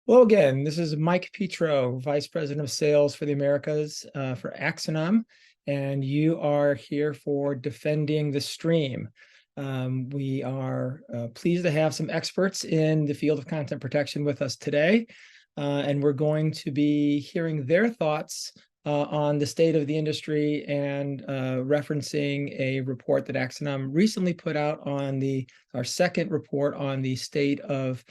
Well, again, this is Mike Petro, Vice President of Sales for the Americas for Axinom, and you are here for Defending the Stream. We are pleased to have some experts in the field of content protection with us today, and we're going to be hearing their thoughts on the state of the industry and referencing a report that Axinom recently put out on our second report on the state of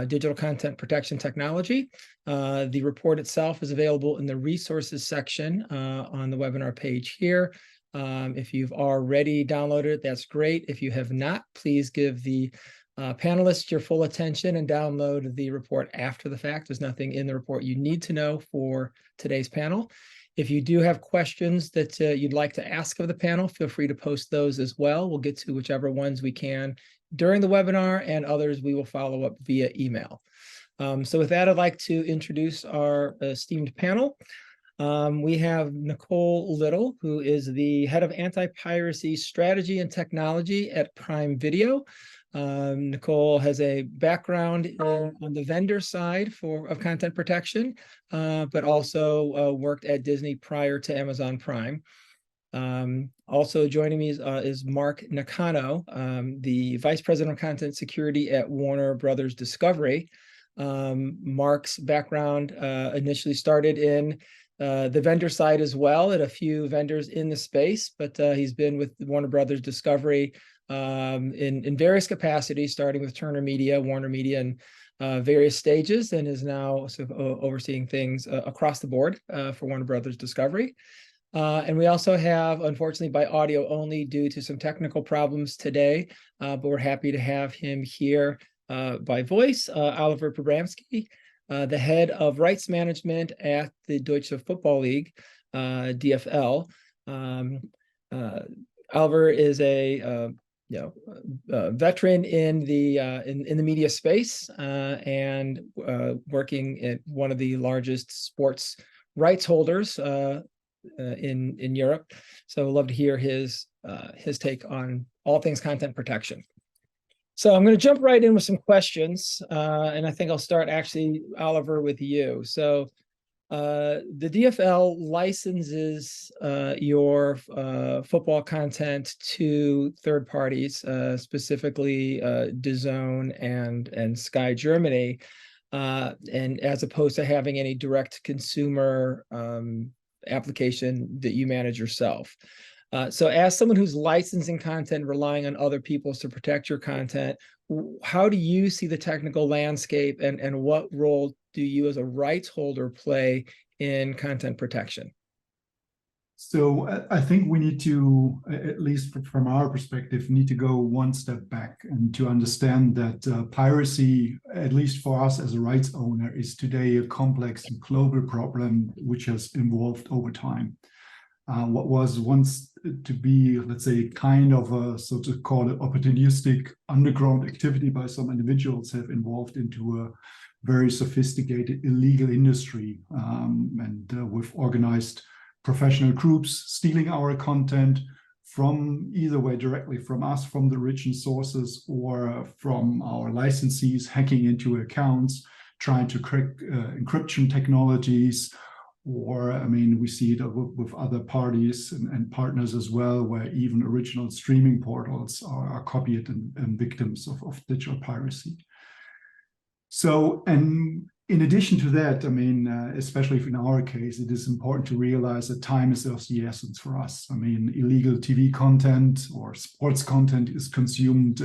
digital content protection technology. The report itself is available in the resources section on the webinar page here. If you've already downloaded it, that's great. If you have not, please give the panelists your full attention and download the report after the fact. There's nothing in the report you need to know for today's panel. If you do have questions that you'd like to ask of the panel, feel free to post those as well. We'll get to whichever ones we can during the webinar, and others we will follow up via email. So with that, I'd like to introduce our esteemed panel. We have Nicole Little, who is the head of anti-piracy strategy and technology at Prime Video. Nicole has a background on the vendor side of content protection, but also worked at Disney prior to Amazon Prime. Also joining me is Mark Nakano, the Vice President of Content Security at Warner Brothers Discovery. Mark's background initially started in the vendor side as well, at a few vendors in the space, but he's been with Warner Brothers Discovery in various capacities, starting with Turner Media, Warner Media, and various stages, and is now sort of overseeing things across the board for Warner Brothers Discovery. And we also have, unfortunately, by audio only due to some technical problems today, but we're happy to have him here by voice, Oliver Pribramsky, the head of rights management at the Deutsche Football League, DFL. Oliver is a veteran in the media space and working at one of the largest sports rights holders in Europe. So I'd love to hear his take on all things content protection. So I'm going to jump right in with some questions, and I think I'll start actually, Oliver, with you. So the DFL licenses your football content to third parties, specifically DAZN and Sky Germany, and as opposed to having any direct consumer application that you manage yourself. So as someone who's licensing content, relying on other people to protect your content, how do you see the technical landscape, and what role do you as a rights holder play in content protection? So I think we need to, at least from our perspective, need to go one step back and to understand that piracy, at least for us as a rights owner, is today a complex and global problem which has evolved over time. What was once to be, let's say, kind of a, so to call it, opportunistic underground activity by some individuals have evolved into a very sophisticated illegal industry, and with organized professional groups stealing our content from either way, directly from us, from the origin sources, or from our licensees, hacking into accounts, trying to crack encryption technologies. Or, I mean, we see it with other parties and partners as well, where even original streaming portals are copied and victims of digital piracy. So, and in addition to that, I mean, especially in our case, it is important to realize that time is of the essence for us. I mean, illegal TV content or sports content is consumed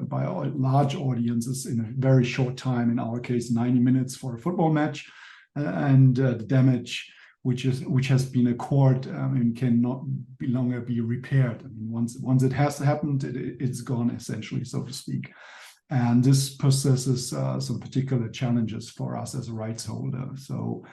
by large audiences in a very short time. In our case, 90 minutes for a football match, and the damage which has been occurred, I mean, cannot longer be repaired. I mean, once it has happened, it's gone essentially, so to speak. And this possesses some particular challenges for us as a rights holder. So,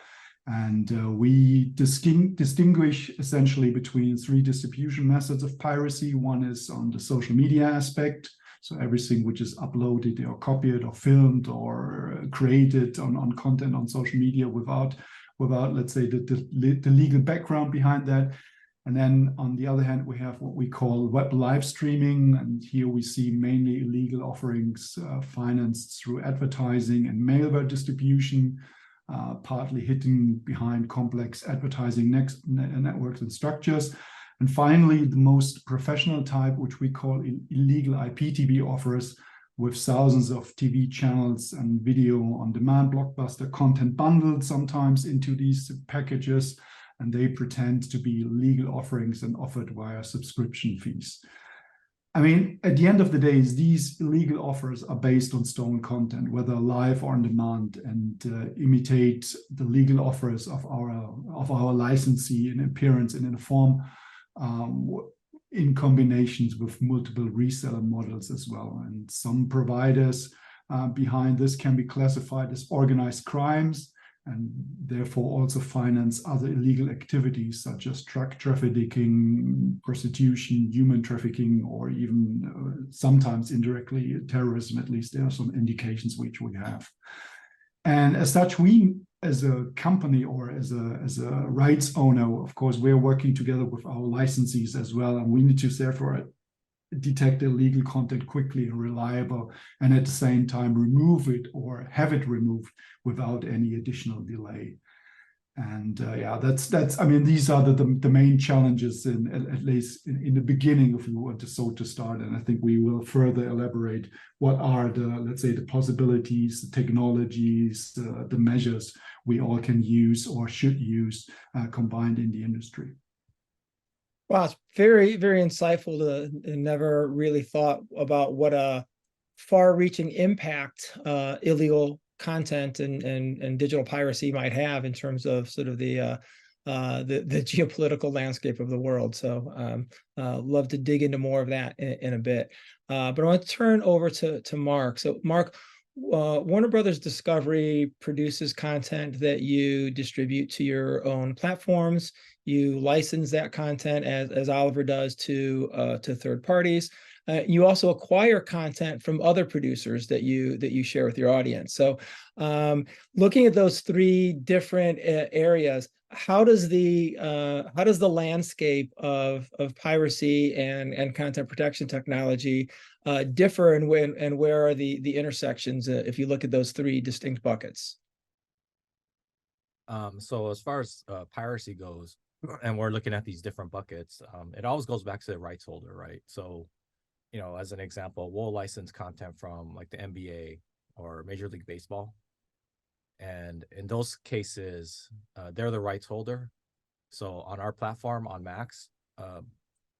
and we distinguish essentially between three distribution methods of piracy. One is on the social media aspect. So everything which is uploaded or copied or filmed or created on content on social media without let's say, the legal background behind that. And then on the other hand, we have what we call web live streaming. And here we see mainly illegal offerings financed through advertising and malware distribution, partly hidden behind complex advertising networks and structures. And finally, the most professional type, which we call illegal IPTV offers, with thousands of TV channels and video on demand blockbuster content bundled sometimes into these packages. And they pretend to be legal offerings and offered via subscription fees. I mean, at the end of the day, these illegal offers are based on stolen content, whether live or on demand, and imitate the legal offers of our licensee in appearance and in a form, in combinations with multiple reseller models as well. And some providers behind this can be classified as organized crimes, and therefore also finance other illegal activities such as drug trafficking, prostitution, human trafficking, or even sometimes indirectly terrorism. At least there are some indications which we have. And as such, we as a company or as a rights owner, of course, we're working together with our licensees as well, and we need to therefore detect illegal content quickly and reliable, and at the same time remove it or have it removed without any additional delay. And yeah, that's I mean, these are the main challenges at least in the beginning, if we want to start. And I think we will further elaborate what are let's say the possibilities, the technologies, the measures we all can use or should use combined in the industry. Wow, it's very, very insightful. Never really thought about what a far-reaching impact illegal content and digital piracy might have in terms of sort of the geopolitical landscape of the world. So love to dig into more of that in a bit. But I want to turn over to Mark. So Mark, Warner Brothers Discovery produces content that you distribute to your own platforms. You license that content as Oliver does to third parties. You also acquire content from other producers that you share with your audience. So looking at those three different areas, how does the landscape of piracy and content protection technology differ, and where are the intersections if you look at those three distinct buckets? So as far as piracy goes, and we're looking at these different buckets, it always goes back to the rights holder, right? So, you know, as an example, we'll license content from like the NBA or Major League Baseball. And in those cases, they're the rights holder. So on our platform, on Max,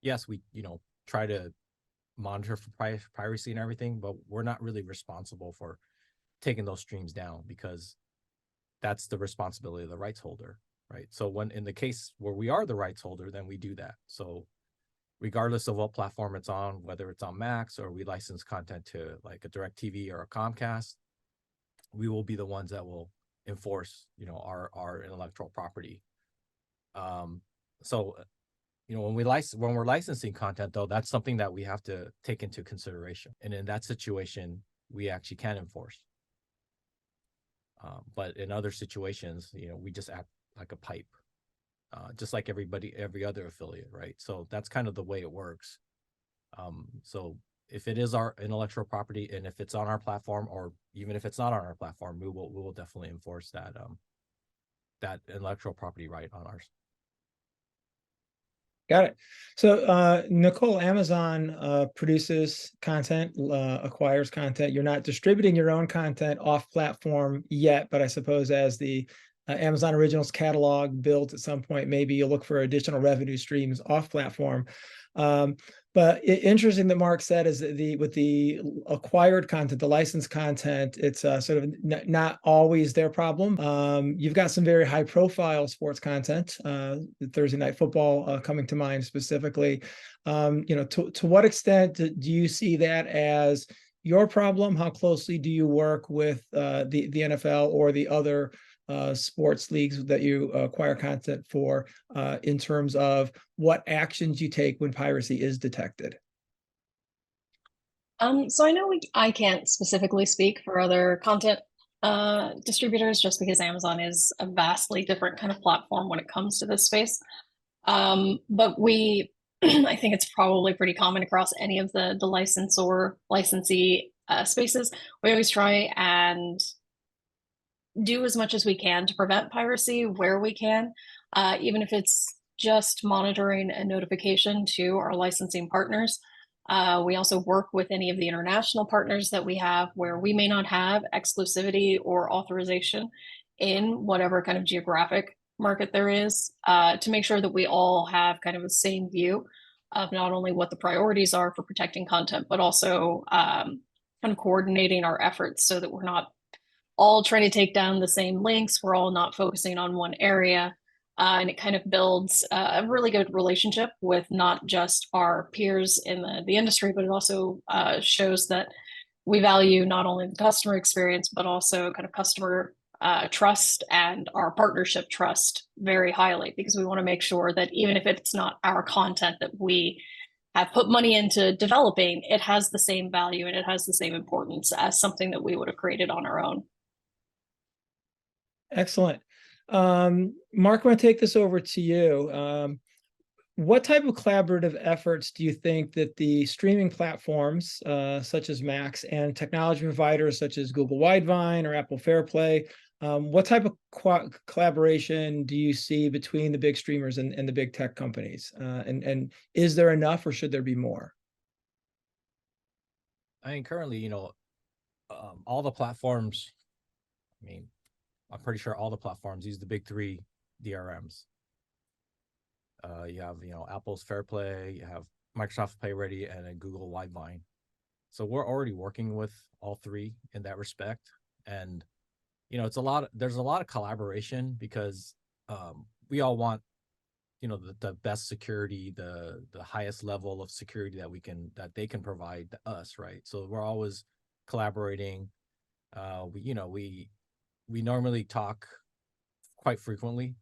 yes, we, you know, try to monitor for piracy and everything, but we're not really responsible for taking those streams down, because that's the responsibility of the rights holder, right? So when in the case where we are the rights holder, then we do that. So regardless of what platform it's on, whether it's on Max or we license content to like a DirecTV or a Comcast, we will be the ones that will enforce, you know, our intellectual property. So, you know, when we're licensing content, though, that's something that we have to take into consideration. And in that situation, we actually can enforce. But in other situations, you know, we just act like a pipe, just like every other affiliate, right? So that's kind of the way it works. So if it is our intellectual property, and if it's on our platform, or even if it's not on our platform, we will definitely enforce that that intellectual property right on ours. Got it. So Nicole, Amazon produces content, acquires content. You're not distributing your own content off platform yet, but I suppose as the Amazon Originals catalog builds at some point, maybe you'll look for additional revenue streams off platform. But interesting that Mark said is that with the acquired content, the licensed content, it's sort of not always their problem. You've got some very high profile sports content, Thursday Night Football coming to mind specifically. You know, to what extent do you see that as your problem? How closely do you work with the NFL or the other sports leagues that you acquire content for in terms of what actions you take when piracy is detected? So I know I can't specifically speak for other content distributors, just because Amazon is a vastly different kind of platform when it comes to this space. But we, I think it's probably pretty common across any of the licensee spaces. We always try and do as much as we can to prevent piracy where we can, even if it's just monitoring and notification to our licensing partners. We also work with any of the international partners that we have where we may not have exclusivity or authorization in whatever kind of geographic market there is, to make sure that we all have kind of the same view of not only what the priorities are for protecting content, but also kind of coordinating our efforts so that we're not all trying to take down the same links. We're all not focusing on one area. And it kind of builds a really good relationship with not just our peers in the industry, but it also shows that we value not only the customer experience, but also kind of customer trust and our partnership trust very highly, because we want to make sure that even if it's not our content that we have put money into developing, it has the same value and it has the same importance as something that we would have created on our own. Excellent. Mark, I want to take this over to you. What type of collaborative efforts do you think that the streaming platforms, such as Max, and technology providers such as Google Widevine or Apple Fairplay, what type of collaboration do you see between the big streamers and the big tech companies? And is there enough, or should there be more? I mean, currently, all the platforms, I'm pretty sure all the platforms use the big three DRMs. You have, Apple's Fairplay, you have Microsoft PlayReady, and then Google Widevine. So we're already working with all three in that respect. And, there's a lot of collaboration because we all want, the best security, the highest level of security that they can provide us, right? So we're always collaborating. We normally talk quite frequently.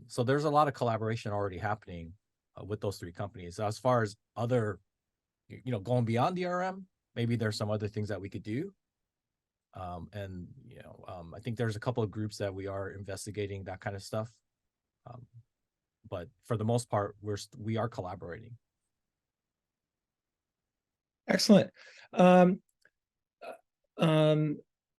So there's a lot of collaboration already happening with those three companies. As far as other, going beyond DRM, maybe there's some other things that we could do. I think there's a couple of groups that we are investigating that kind of stuff. But for the most part, we are collaborating. Excellent.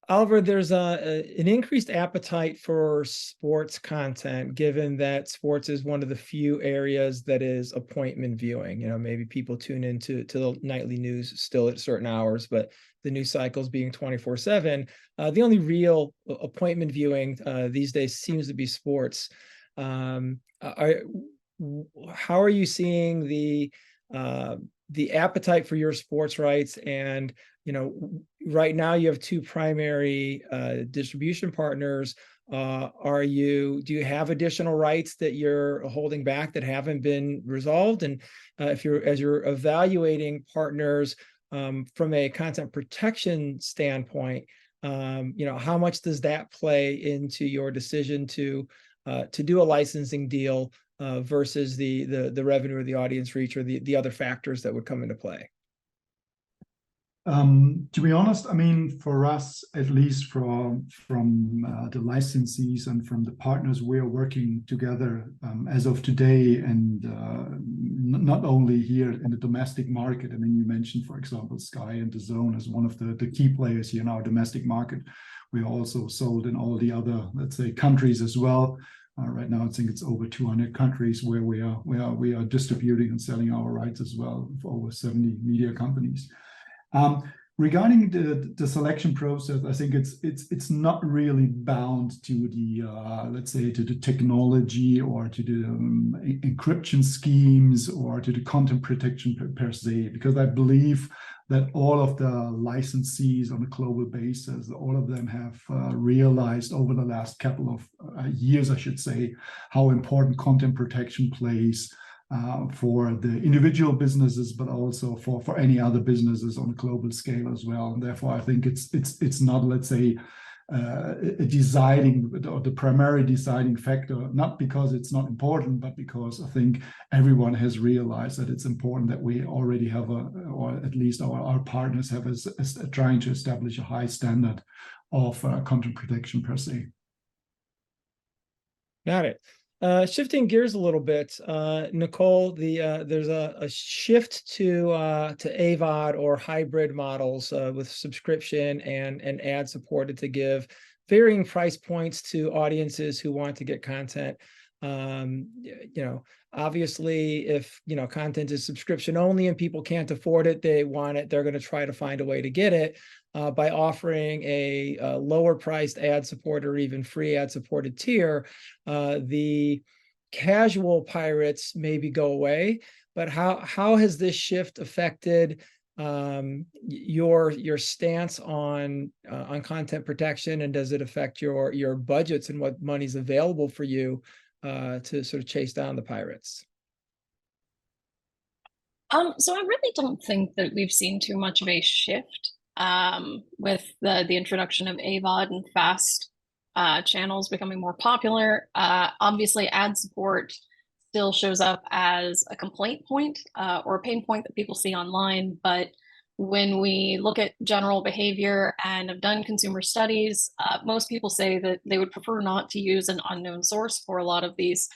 Oliver, there's an increased appetite for sports content, given that sports is one of the few areas that is appointment viewing. Maybe people tune into the nightly news still at certain hours, but the news cycles being 24/7. The only real appointment viewing these days seems to be sports. How are you seeing the appetite for your sports rights? And right now you have two primary distribution partners. Do you have additional rights that you're holding back that haven't been resolved? And as you're evaluating partners from a content protection standpoint, how much does that play into your decision to do a licensing deal versus the revenue or the audience reach or the other factors that would come into play? To be honest, for us, at least from the licensees and from the partners we are working together as of today, and not only here in the domestic market. You mentioned, for example, Sky and DAZN as one of the key players here in our domestic market. We are also sold in all the other, let's say, countries as well. Right now, I think it's over 200 countries where we are distributing and selling our rights as well, for over 70 media companies. Regarding the selection process, I think it's not really bound to the let's say to the technology or to the encryption schemes or to the content protection per se, because I believe that all of the licensees on a global basis, all of them have realized over the last couple of years, I should say, how important content protection plays for the individual businesses, but also for any other businesses on a global scale as well. And therefore, I think it's not, let's say, a deciding or the primary deciding factor, not because it's not important, but because I think everyone has realized that it's important that we already have or at least our partners have trying to establish a high standard of content protection per se. Got it. Shifting gears a little bit, Nicole, there's a shift to AVOD or hybrid models with subscription and ad supported to give varying price points to audiences who want to get content. Obviously, if content is subscription only and people can't afford it, they want it, they're going to try to find a way to get it by offering a lower priced ad supported or even free ad supported tier. The casual pirates maybe go away, but how has this shift affected your stance on content protection, and does it affect your budgets and what money's available for you to sort of chase down the pirates? So I really don't think that we've seen too much of a shift with the introduction of AVOD and fast channels becoming more popular. Obviously, ad support still shows up as a complaint point or a pain point that people see online. But when we look at general behavior and have done consumer studies, most people say that they would prefer not to use an unknown source for a lot of these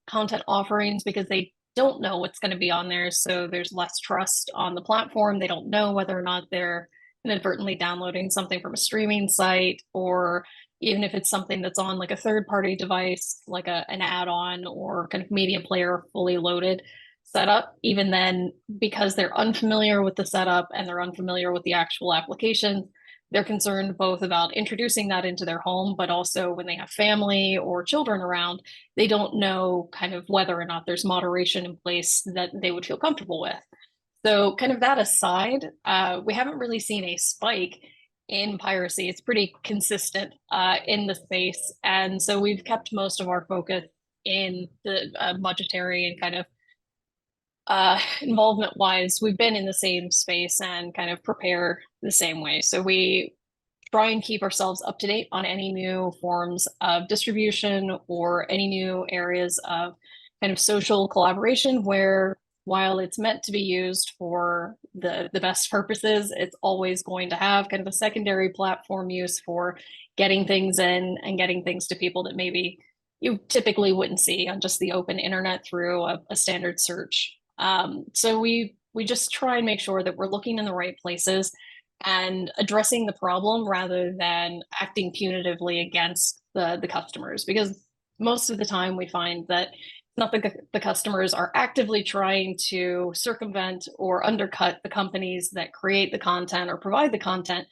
content offerings because they don't know what's going to be on there. So there's less trust on the platform. They don't know whether or not they're inadvertently downloading something from a streaming site, or even if it's something that's on like a third-party device, like an add-on or kind of media player fully loaded setup. Even then, because they're unfamiliar with the setup and they're unfamiliar with the actual application, they're concerned both about introducing that into their home, but also when they have family or children around, they don't know kind of whether or not there's moderation in place that they would feel comfortable with. So kind of that aside, we haven't really seen a spike in piracy. It's pretty consistent in the space. And so we've kept most of our focus in the budgetary and kind of involvement wise, we've been in the same space and kind of prepare the same way. So we try and keep ourselves up to date on any new forms of distribution or any new areas of kind of social collaboration where, while it's meant to be used for the best purposes, it's always going to have kind of a secondary platform use for getting things in and getting things to people that maybe you typically wouldn't see on just the open internet through a standard search. So we just try and make sure that we're looking in the right places and addressing the problem rather than acting punitively against the customers, because most of the time we find that not that the customers are actively trying to circumvent or undercut the companies that create the content or provide the content.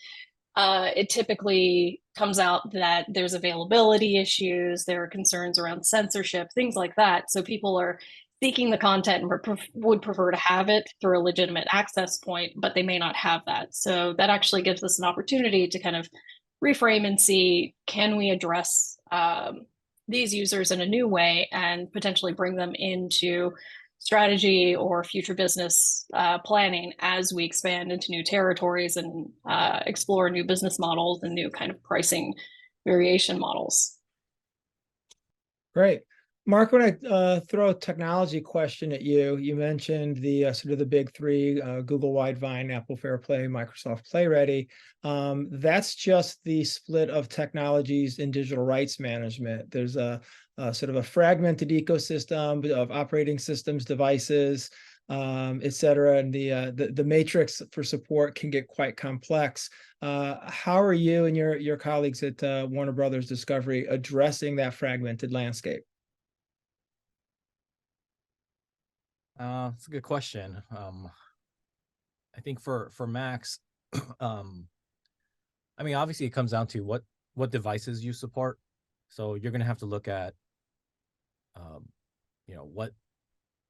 It typically comes out that there's availability issues, there are concerns around censorship, things like that. So people are seeking the content and would prefer to have it through a legitimate access point, but they may not have that. So that actually gives us an opportunity to kind of reframe and see, can we address these users in a new way and potentially bring them into strategy or future business planning as we expand into new territories and explore new business models and new kind of pricing variation models. Great. Mark, when I throw a technology question at you, you mentioned the sort of the big three, Google Widevine, Apple FairPlay, Microsoft PlayReady. That's just the split of technologies in digital rights management. There's a sort of a fragmented ecosystem of operating systems, devices, et cetera, and the matrix for support can get quite complex. How are you and your colleagues at Warner Brothers Discovery addressing that fragmented landscape? It's a good question. I think for Max, I mean, obviously it comes down to what devices you support. So you're going to have to look at,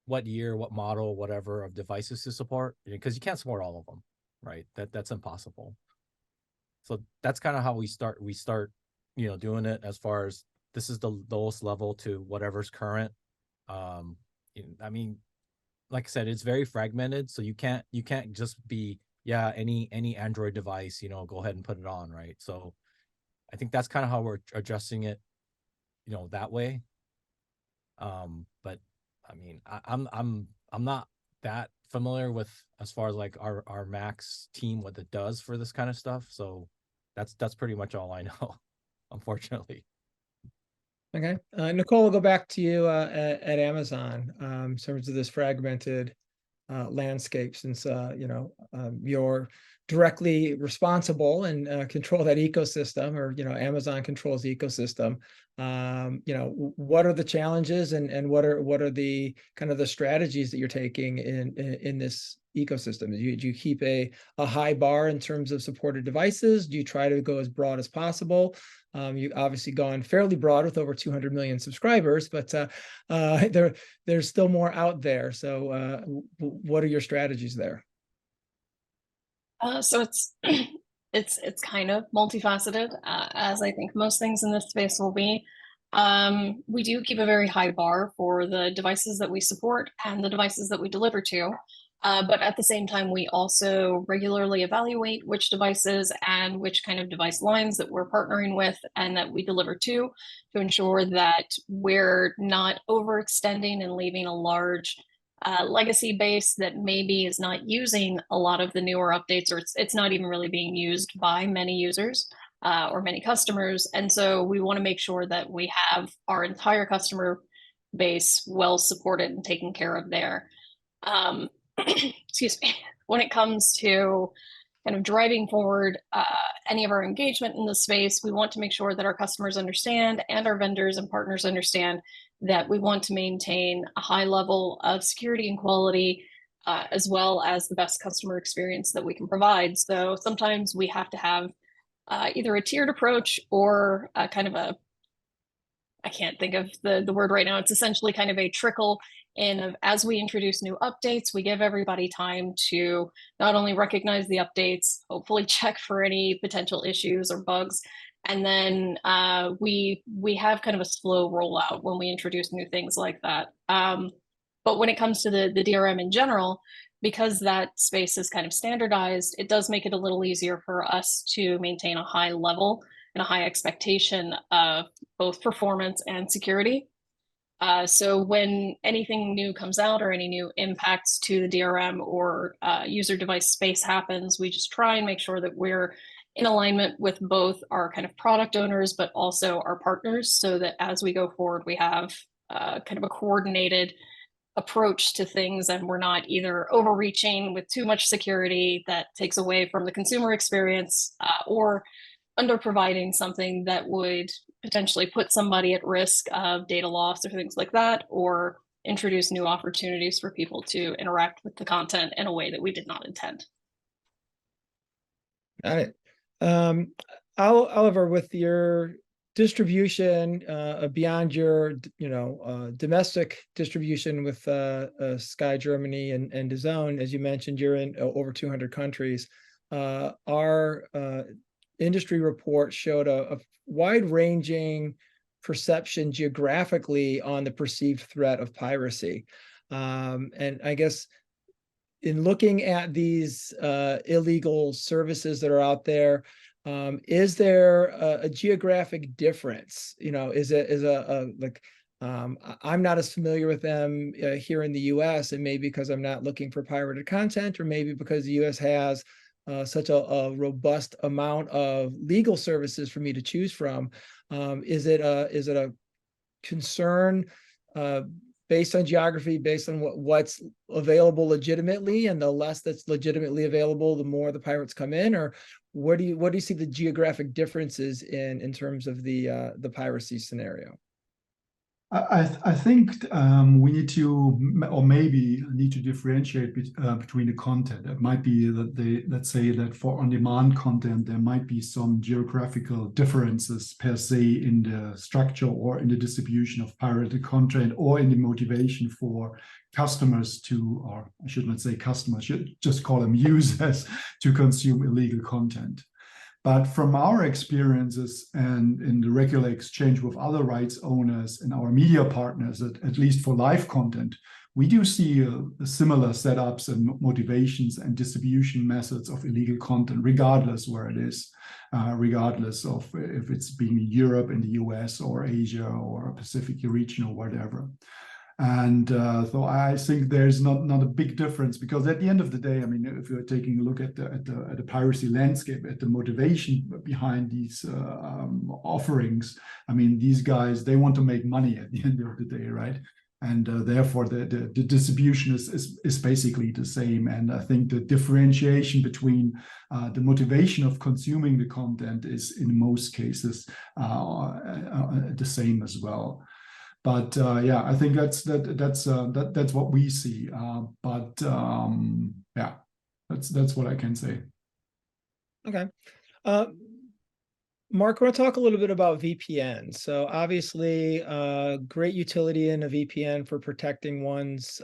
what year, what model, whatever of devices to support, because you can't support all of them, right? That's impossible. So that's kind of how we start. We start, doing it as far as this is the lowest level to whatever's current. I mean, like I said, it's very fragmented, so you can't just be any Android device, go ahead and put it on, right? So I think that's kind of how we're addressing it, that way. But I mean, I'm not that familiar with as far as like our Max team, what it does for this kind of stuff. So that's pretty much all I know, unfortunately. Okay. Nicole, we'll go back to you at Amazon in terms of this fragmented landscape, since you're directly responsible and control that ecosystem, or Amazon controls the ecosystem. What are the challenges, and what are the kind of the strategies that you're taking in this ecosystem? Do you keep a high bar in terms of supported devices? Do you try to go as broad as possible? You've obviously gone fairly broad with over 200 million subscribers, but there's still more out there. So what are your strategies there? So it's it's kind of multifaceted, as I think most things in this space will be. We do keep a very high bar for the devices that we support and the devices that we deliver to. But at the same time, we also regularly evaluate which devices and which kind of device lines that we're partnering with and that we deliver to ensure that we're not overextending and leaving a large legacy base that maybe is not using a lot of the newer updates, or it's not even really being used by many users or many customers. And so we want to make sure that we have our entire customer base well supported and taken care of there. Excuse me, when it comes to kind of driving forward any of our engagement in the space, we want to make sure that our customers understand and our vendors and partners understand that we want to maintain a high level of security and quality, as well as the best customer experience that we can provide. So sometimes we have to have either a tiered approach or kind of I can't think of the word right now. It's essentially kind of a trickle in of, as we introduce new updates, we give everybody time to not only recognize the updates, hopefully check for any potential issues or bugs, and then we have kind of a slow rollout when we introduce new things like that. But when it comes to the DRM in general, because that space is kind of standardized, it does make it a little easier for us to maintain a high level and a high expectation of both performance and security. So when anything new comes out or any new impacts to the DRM or user device space happens, we just try and make sure that we're in alignment with both our kind of product owners, but also our partners, so that as we go forward, we have kind of a coordinated approach to things, and we're not either overreaching with too much security that takes away from the consumer experience, or under providing something that would potentially put somebody at risk of data loss or things like that, or introduce new opportunities for people to interact with the content in a way that we did not intend. Got it. Oliver, with your distribution beyond your domestic distribution with Sky Germany and DAZN, as you mentioned, you're in over 200 countries. Our industry report showed a wide-ranging perception geographically on the perceived threat of piracy. And I guess in looking at these illegal services that are out there, is there a geographic difference? I'm not as familiar with them here in the US, and maybe because I'm not looking for pirated content, or maybe because the US has such a robust amount of legal services for me to choose from. Is it a concern based on geography, based on what's available legitimately, and the less that's legitimately available, the more the pirates come in? Or what do you see the geographic differences in terms of the piracy scenario? I think we need to, or maybe need to differentiate between the content. It might be that let's say that for on-demand content, there might be some geographical differences per se in the structure or in the distribution of pirated content, or in the motivation for customers to, or I should not say customers, should just call them users, to consume illegal content. But from our experiences and in the regular exchange with other rights owners and our media partners, at least for live content, we do see similar setups and motivations and distribution methods of illegal content, regardless where it is, regardless of if it's being in Europe, in the US, or Asia, or Pacific region, or whatever. And so I think there's not a big difference, because at the end of the day, I mean, if you're taking a look at the piracy landscape, at the motivation behind these offerings, I mean, these guys, they want to make money at the end of the day, right? And therefore the distribution is basically the same. And I think the differentiation between the motivation of consuming the content is in most cases the same as well. But yeah, I think that's what we see. Yeah, that's what I can say. Okay. Mark, I want to talk a little bit about VPN. So obviously, great utility in a VPN for protecting one's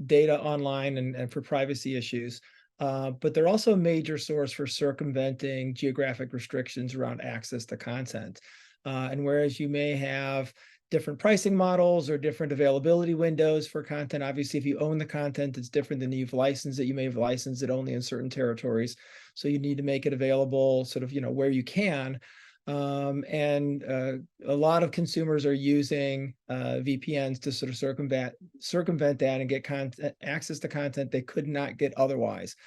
data online and for privacy issues. But they're also a major source for circumventing geographic restrictions around access to content. And whereas you may have different pricing models or different availability windows for content, obviously, if you own the content, it's different than you've licensed it. You may have licensed it only in certain territories. So you need to make it available sort of, where you can. And a lot of consumers are using VPNs to sort of circumvent that and get access to content they could not get otherwise.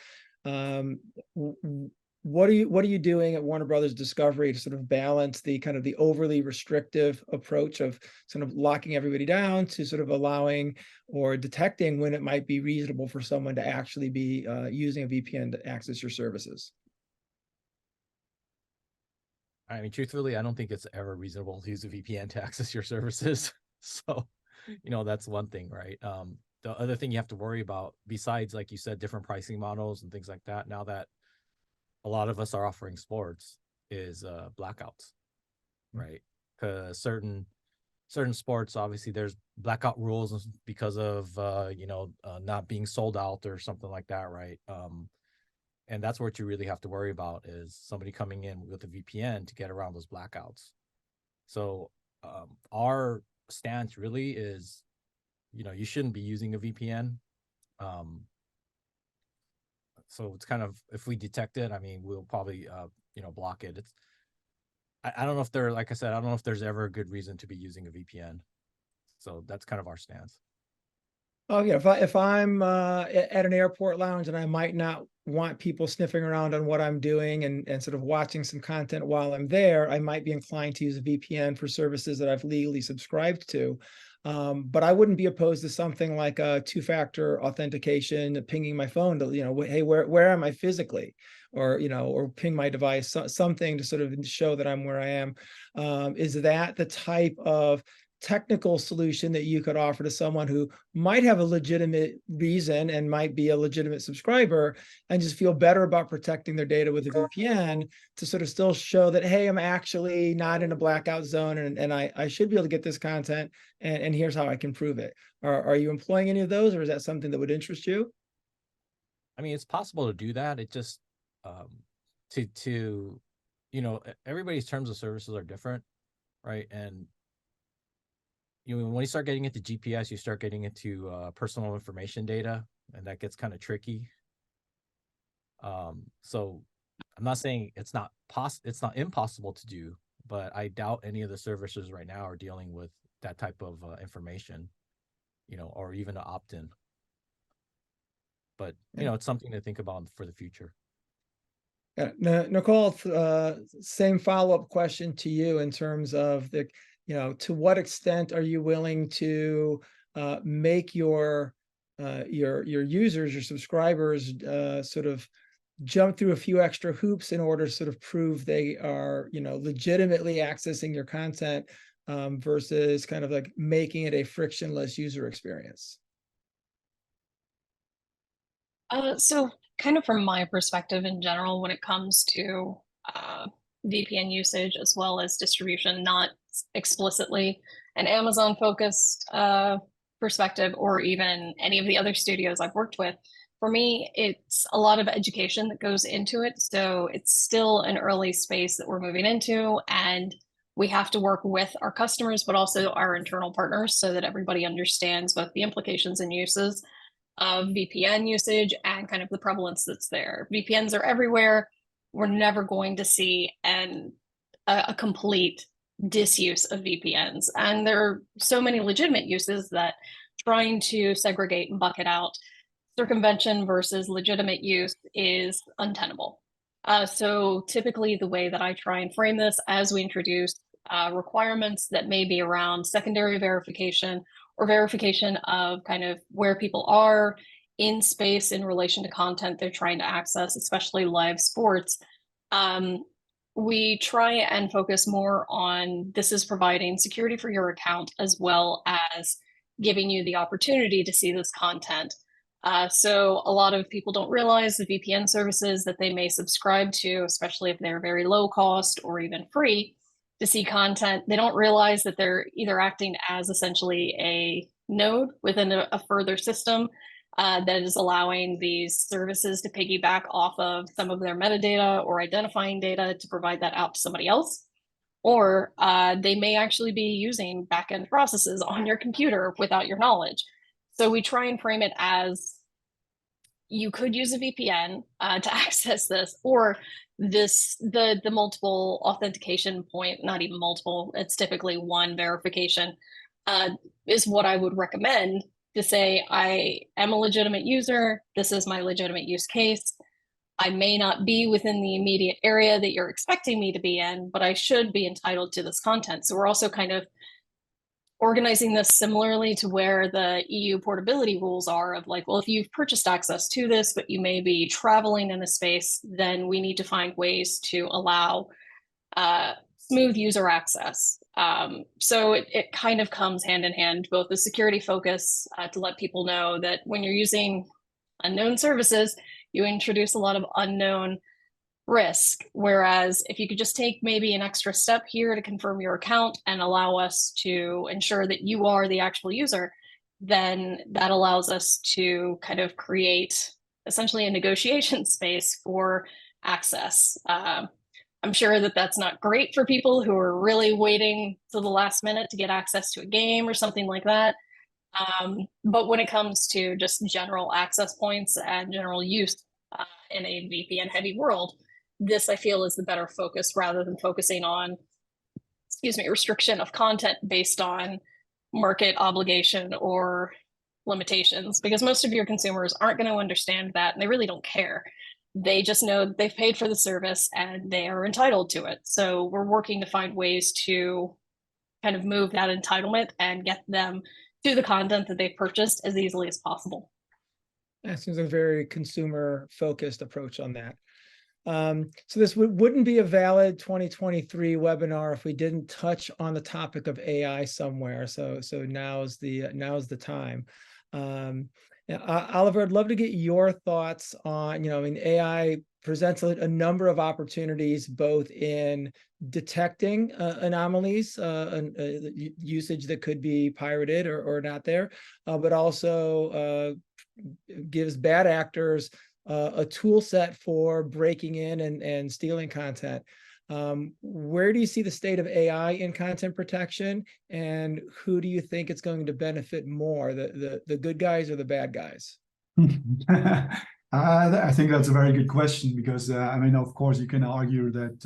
What are you doing at Warner Brothers Discovery to sort of balance the kind of the overly restrictive approach of sort of locking everybody down to sort of allowing or detecting when it might be reasonable for someone to actually be using a VPN to access your services? I mean, truthfully, I don't think it's ever reasonable to use a VPN to access your services. So, that's one thing, right? The other thing you have to worry about, besides, like you said, different pricing models and things like that, now that a lot of us are offering sports, is blackouts, right? Because certain sports, obviously, there's blackout rules because of not being sold out or something like that, right? And that's what you really have to worry about, is somebody coming in with a VPN to get around those blackouts. So our stance really is, you shouldn't be using a VPN. So it's kind of, if we detect it, I mean, we'll probably, block it. I don't know if like I said, I don't know if there's ever a good reason to be using a VPN. So that's kind of our stance. Oh yeah, if I'm at an airport lounge and I might not want people sniffing around on what I'm doing and sort of watching some content while I'm there, I might be inclined to use a VPN for services that I've legally subscribed to. But I wouldn't be opposed to something like a two-factor authentication, pinging my phone to, hey, where am I physically? Or, or ping my device, something to sort of show that I'm where I am. Is that the type of technical solution that you could offer to someone who might have a legitimate reason and might be a legitimate subscriber and just feel better about protecting their data with a VPN to sort of still show that, hey, I'm actually not in a blackout zone and I should be able to get this content and here's how I can prove it. Are you employing any of those, or is that something that would interest you? I mean, it's possible to do that. It just, everybody's terms of services are different, right? And when you start getting into GPS, you start getting into personal information data, and that gets kind of tricky. So I'm not saying it's not impossible to do, but I doubt any of the services right now are dealing with that type of information, or even an opt-in. But it's something to think about for the future. Yeah. Nicole, same follow-up question to you in terms of to what extent are you willing to make your users, your subscribers, sort of jump through a few extra hoops in order to sort of prove they are, legitimately accessing your content versus kind of like making it a frictionless user experience? So kind of from my perspective in general, when it comes to VPN usage as well as distribution, not explicitly an Amazon focused perspective or even any of the other studios I've worked with, for me, it's a lot of education that goes into it. So it's still an early space that we're moving into, and we have to work with our customers, but also our internal partners so that everybody understands both the implications and uses of VPN usage and kind of the prevalence that's there. VPNs are everywhere. We're never going to see a complete disuse of VPNs. And there are so many legitimate uses that trying to segregate and bucket out circumvention versus legitimate use is untenable. So typically the way that I try and frame this as we introduce requirements that may be around secondary verification or verification of kind of where people are in space in relation to content they're trying to access, especially live sports. We try and focus more on this is providing security for your account as well as giving you the opportunity to see this content. So a lot of people don't realize the VPN services that they may subscribe to, especially if they're very low cost or even free to see content. They don't realize that they're either acting as essentially a node within a further system that is allowing these services to piggyback off of some of their metadata or identifying data to provide that out to somebody else. Or they may actually be using backend processes on your computer without your knowledge. So we try and frame it as you could use a VPN to access this, or the multiple authentication point, not even multiple, it's typically one verification, is what I would recommend to say, I am a legitimate user, this is my legitimate use case. I may not be within the immediate area that you're expecting me to be in, but I should be entitled to this content. So we're also kind of organizing this similarly to where the EU portability rules are of like, well, if you've purchased access to this, but you may be traveling in a space, then we need to find ways to allow smooth user access. So it kind of comes hand in hand, both the security focus to let people know that when you're using unknown services, you introduce a lot of unknown risk. Whereas if you could just take maybe an extra step here to confirm your account and allow us to ensure that you are the actual user, then that allows us to kind of create essentially a negotiation space for access. I'm sure that that's not great for people who are really waiting till the last minute to get access to a game or something like that. But when it comes to just general access points and general use in a VPN heavy world, this I feel is the better focus rather than focusing on, restriction of content based on market obligation or limitations, because most of your consumers aren't going to understand that and they really don't care. They just know that they've paid for the service and they are entitled to it. So we're working to find ways to kind of move that entitlement and get them to the content that they've purchased as easily as possible. That seems a very consumer-focused approach on that. So this wouldn't be a valid 2023 webinar if we didn't touch on the topic of AI somewhere. So now's the time. Oliver, I'd love to get your thoughts on, AI presents a number of opportunities, both in detecting anomalies, usage that could be pirated or not there, but also gives bad actors a tool set for breaking in and stealing content. Where do you see the state of AI in content protection, and who do you think it's going to benefit more, the good guys or the bad guys? I think that's a very good question, because of course you can argue that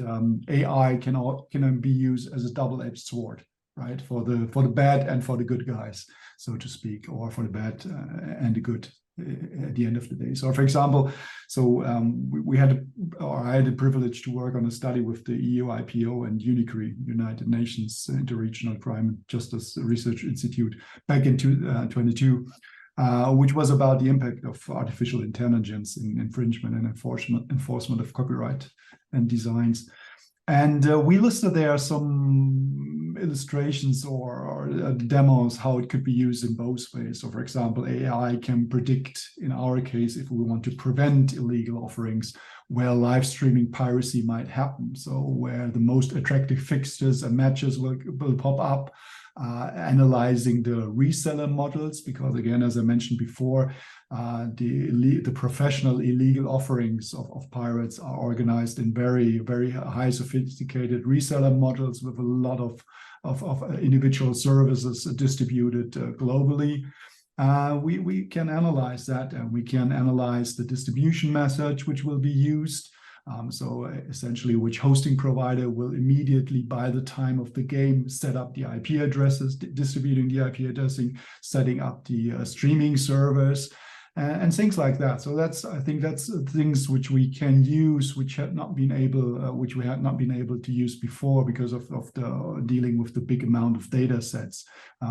AI can be used as a double-edged sword, right? For the bad and for the good guys, so to speak, or for the bad and the good at the end of the day. So for example, I had the privilege to work on a study with the EU IPO and UNICRI, United Nations Interregional Crime and Justice Research Institute, back in 2022, which was about the impact of artificial intelligence in infringement and enforcement of copyright and designs. And we listed there some illustrations or demos how it could be used in both ways. So for example, AI can predict, in our case, if we want to prevent illegal offerings, where live streaming piracy might happen. So where the most attractive fixtures and matches will pop up, analyzing the reseller models, because again, as I mentioned before, the professional illegal offerings of pirates are organized in very, very high sophisticated reseller models with a lot of individual services distributed globally. We can analyze that, and we can analyze the distribution message which will be used. So essentially, which hosting provider will immediately, by the time of the game, set up the IP addresses, distributing the IP addressing, setting up the streaming servers, and things like that. So I think that's things which we can use, which we had not been able to use before because of the dealing with the big amount of data sets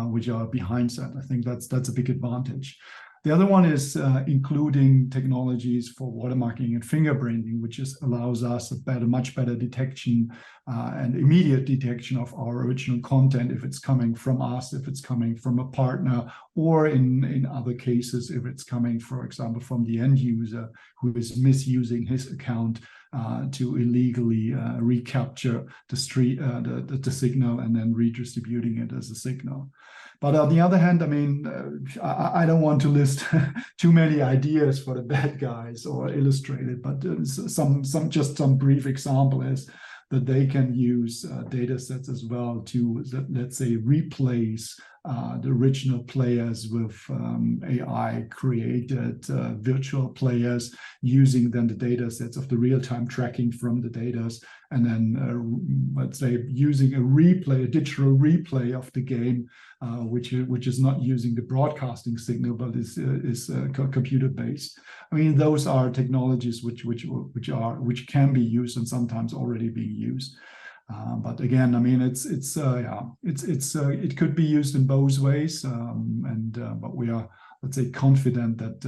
which are behind that. I think that's a big advantage. The other one is including technologies for watermarking and fingerprinting, which allows us a much better detection and immediate detection of our original content if it's coming from us, if it's coming from a partner, or in other cases, if it's coming, for example, from the end user who is misusing his account to illegally recapture the signal and then redistributing it as a signal. But on the other hand, I mean, I don't want to list too many ideas for the bad guys or illustrate it, but some brief example is that they can use data sets as well to, let's say, replace the original players with AI created virtual players, using then the data sets of the real-time tracking from the data, and then let's say using a digital replay of the game, which is not using the broadcasting signal, but is computer based. I mean, those are technologies which can be used and sometimes already being used. But again, I mean, it could be used in both ways, but we are, let's say, confident that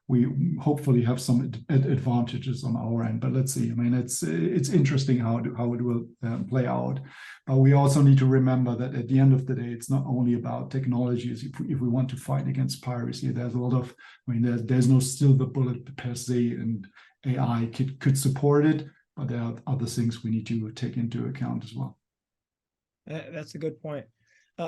we hopefully have some advantages on our end. But let's see. I mean, it's interesting how it will play out. But we also need to remember that at the end of the day, it's not only about technologies. If we want to fight against piracy, there's a lot of, I mean, there's no silver bullet per se, and AI could support it. But there are other things we need to take into account as well. That's a good point.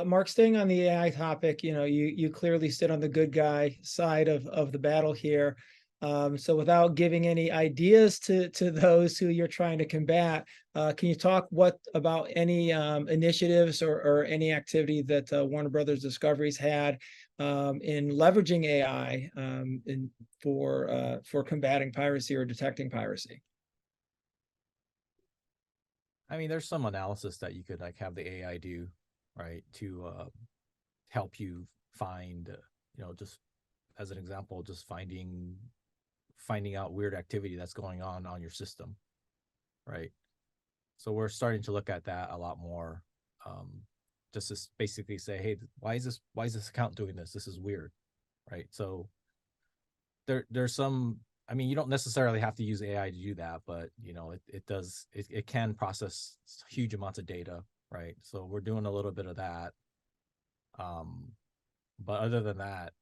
Mark, staying on the AI topic, you clearly sit on the good guy side of the battle here. So without giving any ideas to those who you're trying to combat, can you talk about any initiatives or any activity that Warner Brothers Discovery's had in leveraging AI for combating piracy or detecting piracy? I mean, there's some analysis that you could have the AI do, right, to help you find, just as an example, just finding out weird activity that's going on your system, right? So we're starting to look at that a lot more, just to basically say, hey, why is this account doing this? This is weird, right? So there's some. I mean, you don't necessarily have to use AI to do that, but it can process huge amounts of data, right? So we're doing a little bit of that. But other than that,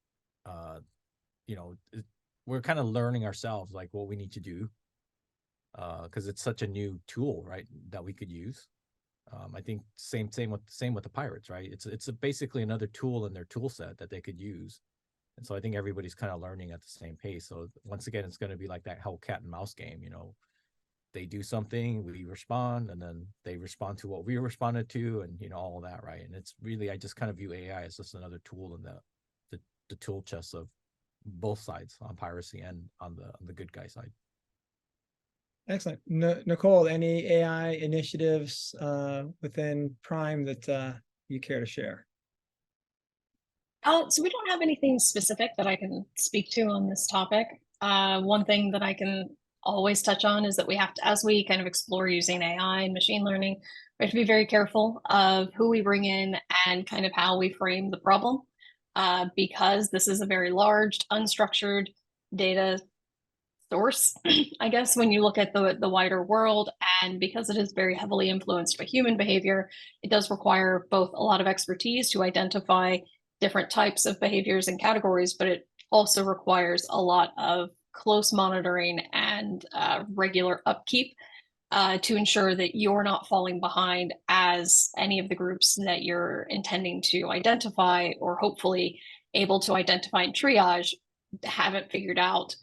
we're kind of learning ourselves like what we need to do, because it's such a new tool, right, that we could use. I think same with the pirates, right? It's basically another tool in their tool set that they could use. And so I think everybody's kind of learning at the same pace. So once again, it's going to be like that whole cat and mouse game. They do something, we respond, and then they respond to what we responded to, and all of that, right? And it's really, I just kind of view AI as just another tool in the tool chest of both sides, on piracy and on the good guy side. Excellent. Nicole, any AI initiatives within Prime that you care to share? So we don't have anything specific that I can speak to on this topic. One thing that I can always touch on is that we have to, as we kind of explore using AI and machine learning, we have to be very careful of who we bring in and kind of how we frame the problem, because this is a very large, unstructured data source, I guess, when you look at the wider world. And because it is very heavily influenced by human behavior, it does require both a lot of expertise to identify different types of behaviors and categories, but it also requires a lot of close monitoring and regular upkeep to ensure that you're not falling behind as any of the groups that you're intending to identify, or hopefully able to identify and triage, haven't figured out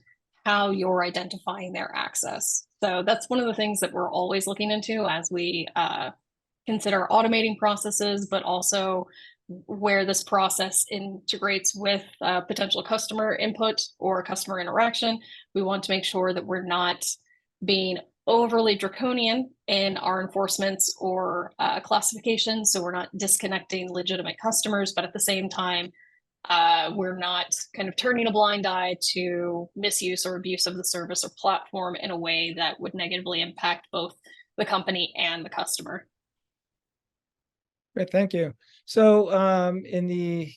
how you're identifying their access. So that's one of the things that we're always looking into as we consider automating processes, but also where this process integrates with potential customer input or customer interaction. We want to make sure that we're not being overly draconian in our enforcements or classifications. So we're not disconnecting legitimate customers, but at the same time, we're not kind of turning a blind eye to misuse or abuse of the service or platform in a way that would negatively impact both the company and the customer. Great, thank you. So in the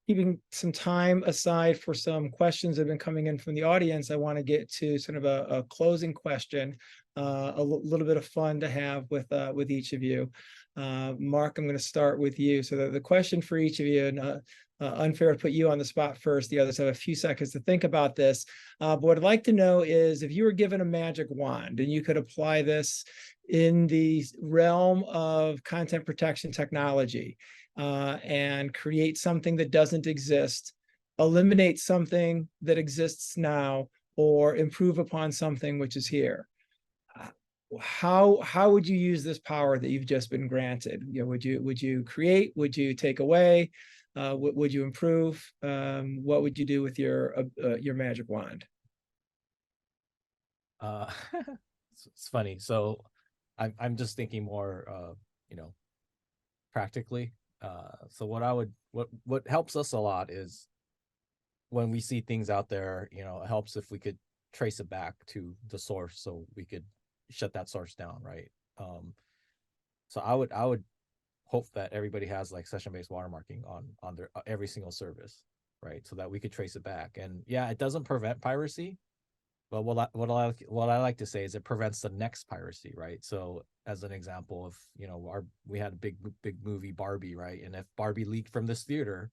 keeping some time aside for some questions that have been coming in from the audience, I want to get to sort of a closing question, a little bit of fun to have with each of you. Mark, I'm going to start with you. So the question for each of you, and unfair to put you on the spot first, the others have a few seconds to think about this. But what I'd like to know is, if you were given a magic wand and you could apply this in the realm of content protection technology, and create something that doesn't exist, eliminate something that exists now, or improve upon something which is here, how would you use this power that you've just been granted? You know, would you create? Would you take away? Would you improve? What would you do with your magic wand? It's funny. So I'm just thinking more, practically. So what helps us a lot is when we see things out there, it helps if we could trace it back to the source, so we could shut that source down, right? So I would hope that everybody has like session-based watermarking on their every single service, right? So that we could trace it back. And yeah, it doesn't prevent piracy, but what I like to say is it prevents the next piracy, right? So as an example, if we had a big movie Barbie, right? And if Barbie leaked from this theater,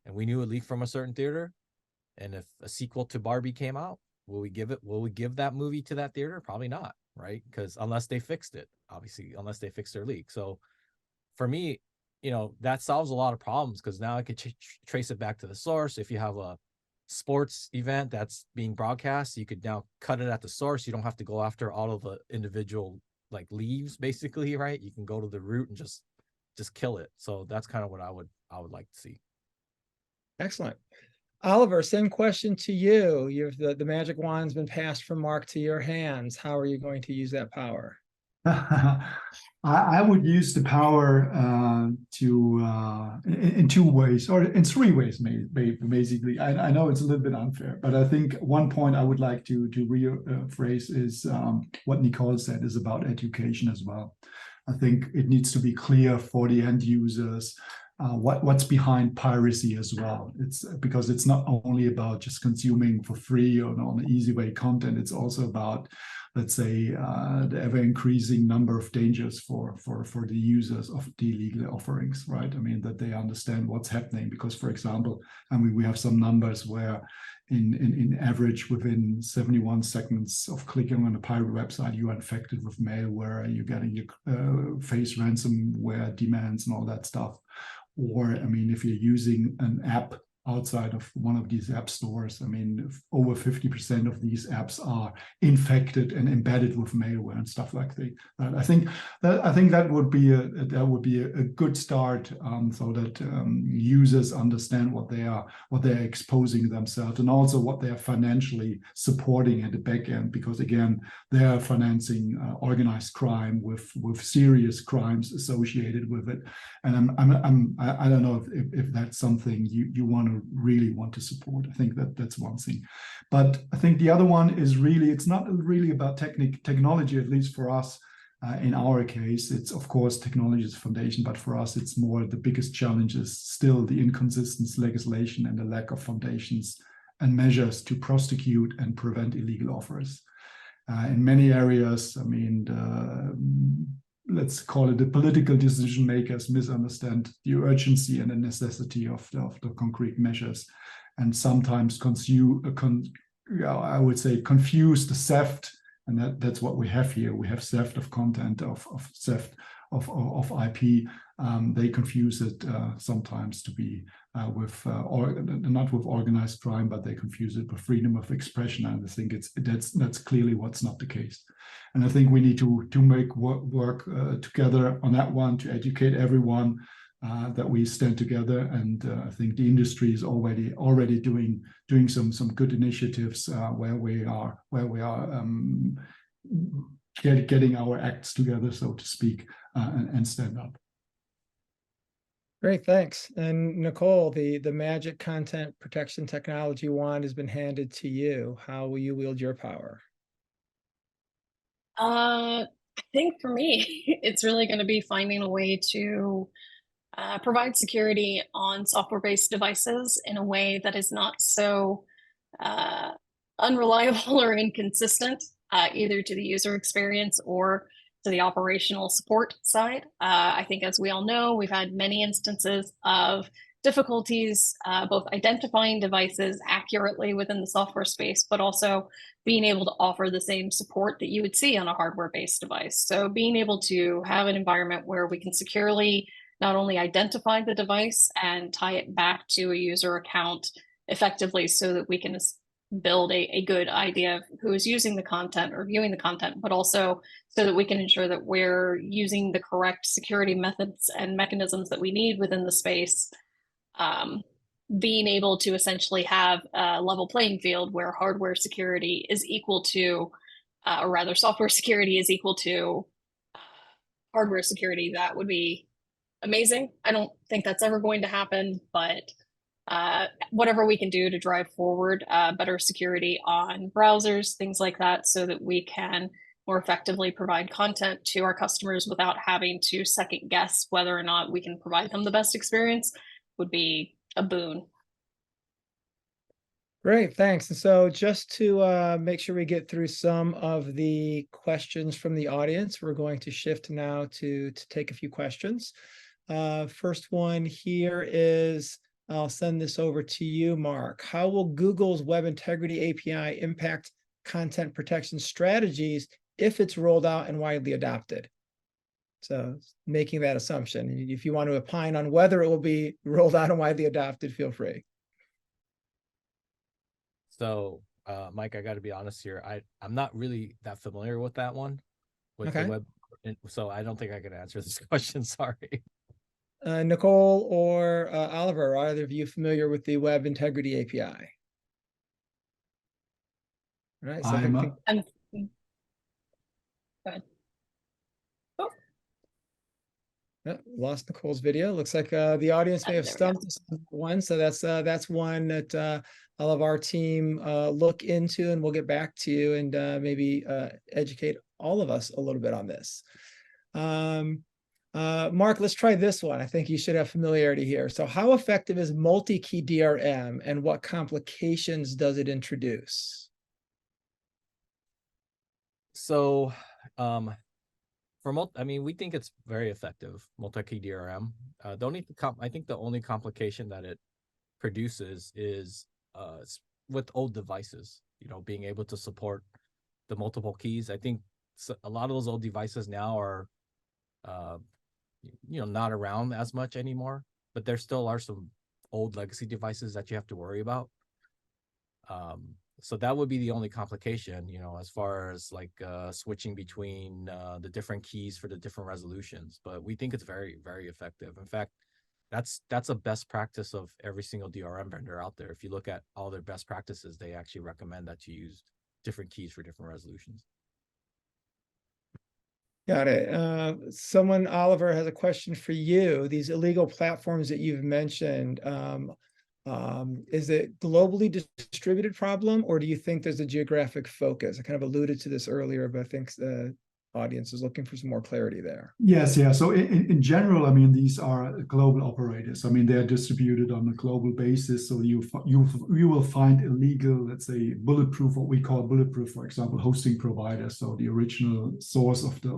and we knew it leaked from a certain theater, and if a sequel to Barbie came out, will we give that movie to that theater? Probably not, right? Because unless they fixed it, obviously, unless they fixed their leak. So for me, that solves a lot of problems, because now I could trace it back to the source. If you have a sports event that's being broadcast, you could now cut it at the source. You don't have to go after all of the individual like leaves, basically, right? You can go to the root and just kill it. So that's kind of what I would like to see. Excellent. Oliver, same question to you. The magic wand's been passed from Mark to your hands. How are you going to use that power? I would use the power in two ways, or in three ways, basically. I know it's a little bit unfair, but I think one point I would like to rephrase is what Nicole said, is about education as well. I think it needs to be clear for the end users what's behind piracy as well. It's because it's not only about just consuming for free or on an easy way content. It's also about, let's say, the ever-increasing number of dangers for the users of the illegal offerings, right? I mean, that they understand what's happening. Because, for example, we have some numbers where in average, within 71 seconds of clicking on a pirate website, you are infected with malware, you're getting your face ransomware demands and all that stuff. Or, if you're using an app outside of one of these app stores, over 50% of these apps are infected and embedded with malware and stuff like that. I think that would be a good start, so that users understand what they're exposing themselves, and also what they are financially supporting at the back end, because again, they are financing organized crime with serious crimes associated with it. And I don't know if that's something you really want to support. I think that's one thing. But I think the other one is it's not really about technology, at least for us. In our case, it's of course technology is foundation, but for us, it's more the biggest challenge is still the inconsistent legislation and the lack of foundations and measures to prosecute and prevent illegal offers. In many areas, let's call it the political decision makers misunderstand the urgency and the necessity of the concrete measures, and sometimes I would say confuse the theft, and that's what we have here. We have theft of content, of theft of IP. They confuse it sometimes to be not with organized crime, but they confuse it with freedom of expression. And I think that's clearly what's not the case. And I think we need to make work together on that one, to educate everyone, that we stand together, and I think the industry is already doing some good initiatives where we are getting our acts together, so to speak, and stand up. Great, thanks. And Nicole, the magic content protection technology wand has been handed to you. How will you wield your power? I think for me, it's really going to be finding a way to provide security on software-based devices in a way that is not so unreliable or inconsistent, either to the user experience or to the operational support side. I think, as we all know, we've had many instances of difficulties both identifying devices accurately within the software space, but also being able to offer the same support that you would see on a hardware-based device. So being able to have an environment where we can securely not only identify the device and tie it back to a user account effectively so that we can build a good idea of who is using the content or viewing the content, but also so that we can ensure that we're using the correct security methods and mechanisms that we need within the space. Being able to essentially have a level playing field where hardware security is equal to, or rather software security is equal to hardware security, that would be amazing. I don't think that's ever going to happen, but whatever we can do to drive forward better security on browsers, things like that, so that we can more effectively provide content to our customers without having to second guess whether or not we can provide them the best experience, would be a boon. Great, thanks. And so just to make sure we get through some of the questions from the audience, we're going to shift now to take a few questions. First one here is, I'll send this over to you, Mark. How will Google's Web Integrity API impact content protection strategies if it's rolled out and widely adopted? So making that assumption, if you want to opine on whether it will be rolled out and widely adopted, feel free. So, Mike, I got to be honest here. I'm not really that familiar with that one, with Okay. the web. So I don't think I can answer this question. Sorry. Nicole or Oliver, are either of you familiar with the Web Integrity API? All right, so go ahead. Oh. Lost Nicole's video. Looks like the audience may have There we stumped us on one, so that's one that all of our team look into, and we'll get back to you and maybe educate all of us a little bit on this. Mark, let's try this one. I think you should have familiarity here. So how effective is multi-key DRM, and what complications does it introduce? So, we think it's very effective, multi-key DRM. I think the only complication that it produces is with old devices, being able to support the multiple keys. I think a lot of those old devices now are not around as much anymore, but there still are some old legacy devices that you have to worry about. So that would be the only complication, as far as like switching between the different keys for the different resolutions. But we think it's very, very effective. In fact, that's a best practice of every single DRM vendor out there. If you look at all their best practices, they actually recommend that you use different keys for different resolutions. Got it. Oliver, has a question for you. These illegal platforms that you've mentioned, is it globally distributed problem, or do you think there's a geographic focus? I kind of alluded to this earlier, but I think the audience is looking for some more clarity there. Yes, yeah. So in general, these are global operators. They're distributed on a global basis. So you will find illegal, let's say, bulletproof, what we call bulletproof, for example, hosting providers. So the original source of the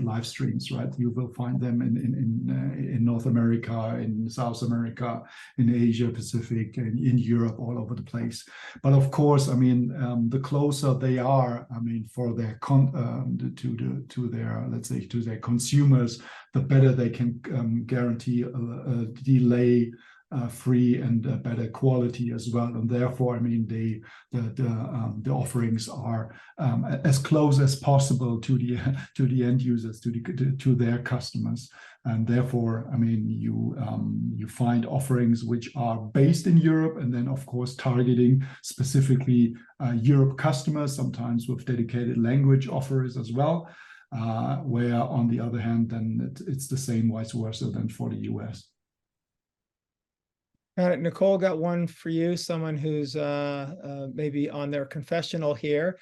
live streams, right? You will find them in North America, in South America, in Asia Pacific, and in Europe, all over the place. But of course, the closer they are, for their to their, let's say, to their consumers, the better they can guarantee a delay free and better quality as well. And therefore, I mean, the offerings are as close as possible to the end users, to their customers. And therefore, I mean, you find offerings which are based in Europe, and then of course targeting specifically Europe customers, sometimes with dedicated language offers as well. Where on the other hand, then it's the same vice versa than for the US. Nicole, got one for you, someone who's maybe on their confessional here.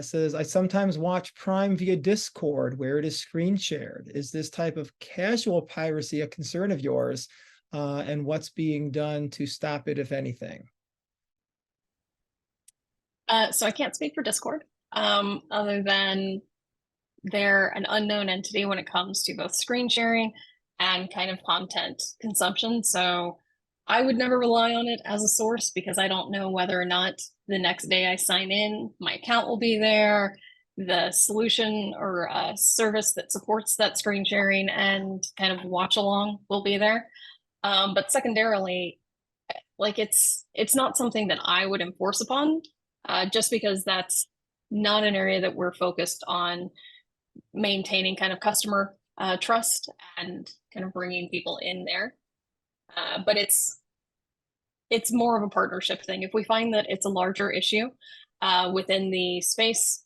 Says, I sometimes watch Prime via Discord where it is screen shared. Is this type of casual piracy a concern of yours? And what's being done to stop it, if anything? So I can't speak for Discord, other than they're an unknown entity when it comes to both screen sharing and kind of content consumption. So I would never rely on it as a source because I don't know whether or not the next day I sign in, my account will be there, the solution or service that supports that screen sharing and kind of watch along will be there. But secondarily, like it's not something that I would enforce upon, just because that's not an area that we're focused on maintaining kind of customer trust and kind of bringing people in there. But it's more of a partnership thing. If we find that it's a larger issue within the space,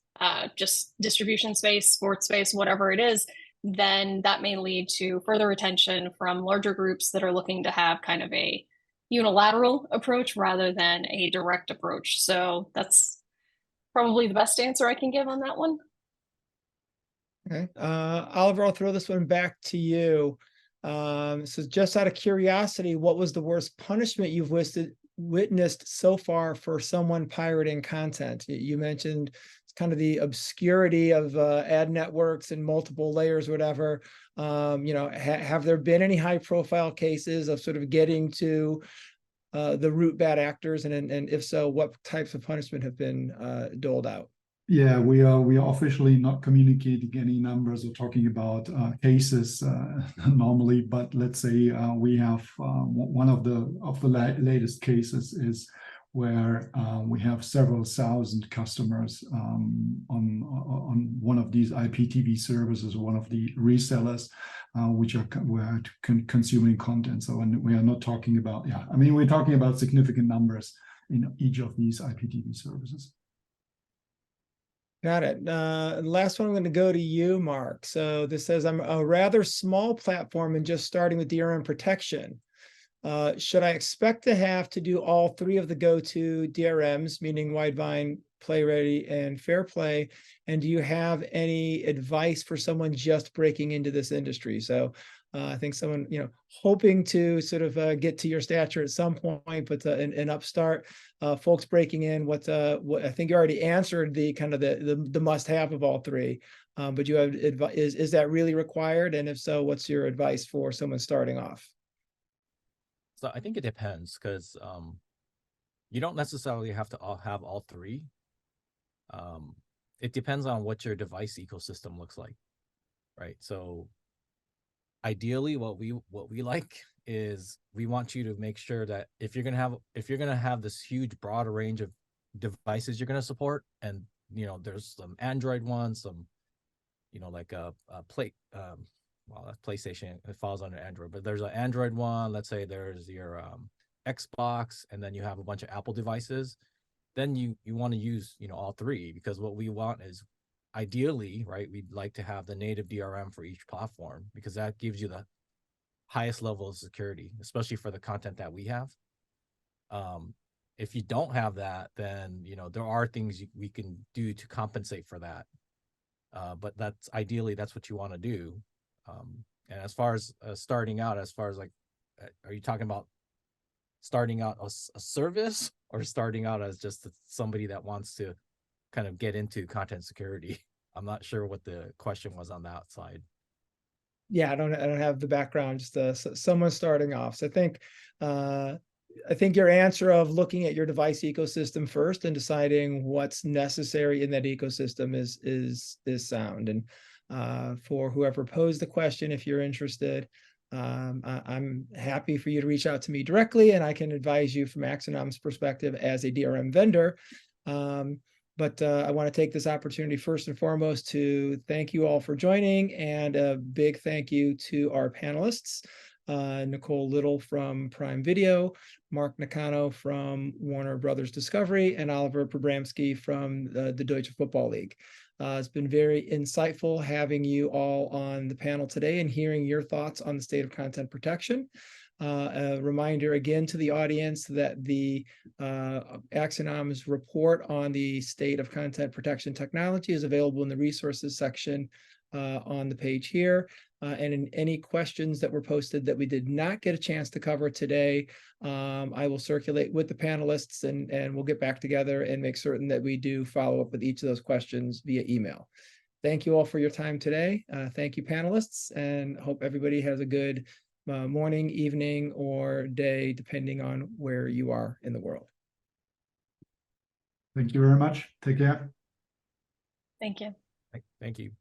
just distribution space, sports space, whatever it is, then that may lead to further attention from larger groups that are looking to have kind of a unilateral approach rather than a direct approach. So that's probably the best answer I can give on that one. Okay, Oliver, I'll throw this one back to you. So just out of curiosity, what was the worst punishment you've witnessed so far for someone pirating content? You mentioned kind of the obscurity of ad networks and multiple layers, whatever. Have there been any high-profile cases of sort of getting to the root bad actors, and if so, what types of punishment have been doled out? Yeah, we are officially not communicating any numbers or talking about cases normally, but let's say we have one of the latest cases is where we have several thousand customers on one of these IPTV services, one of the resellers, which are consuming content. So when we are not talking about, we're talking about significant numbers in each of these IPTV services. Got it. Last one, I'm going to go to you, Mark. So this says, I'm a rather small platform and just starting with DRM protection. Should I expect to have to do all three of the go-to DRMs, meaning Widevine, PlayReady, and FairPlay? And do you have any advice for someone just breaking into this industry? So I think someone, hoping to sort of get to your stature at some point, but an upstart, folks breaking in, what I think you already answered the kind of the must-have of all three, but you have advice, is that really required? And if so, what's your advice for someone starting off? So I think it depends, because you don't necessarily have to have all three. It depends on what your device ecosystem looks like, right? So ideally, what we like is we want you to make sure that if you're gonna have this huge broad range of devices you're gonna support, and there's some Android ones, some like a that's PlayStation, it falls under Android, but there's an Android one. Let's say there's your Xbox, and then you have a bunch of Apple devices. Then you want to use all three, because what we want is, ideally, right, we'd like to have the native DRM for each platform, because that gives you the highest level of security, especially for the content that we have. If you don't have that, then there are things we can do to compensate for that. But that's ideally, that's what you want to do. And as far as starting out, are you talking about starting out a service, or starting out as just somebody that wants to kind of get into content security? I'm not sure what the question was on that side. Yeah, I don't have the background, just someone starting off. So I think your answer of looking at your device ecosystem first and deciding what's necessary in that ecosystem is sound. And for whoever posed the question, if you're interested, I'm happy for you to reach out to me directly, and I can advise you from Axinom's perspective as a DRM vendor. But I want to take this opportunity first and foremost to thank you all for joining, and a big thank you to our panelists, Nicole Little from Prime Video, Mark Nakano from Warner Brothers Discovery, and Oliver Pribramsky from the Deutsche Football League. It's been very insightful having you all on the panel today and hearing your thoughts on the state of content protection. A reminder again to the audience that the Axinom's report on the state of content protection technology is available in the resources section on the page here. And in any questions that were posted that we did not get a chance to cover today, I will circulate with the panelists, and we'll get back together and make certain that we do follow up with each of those questions via email. Thank you all for your time today. Thank you, panelists, and hope everybody has a good morning, evening, or day, depending on where you are in the world. Thank you very much. Take care. Thank you. Thank you.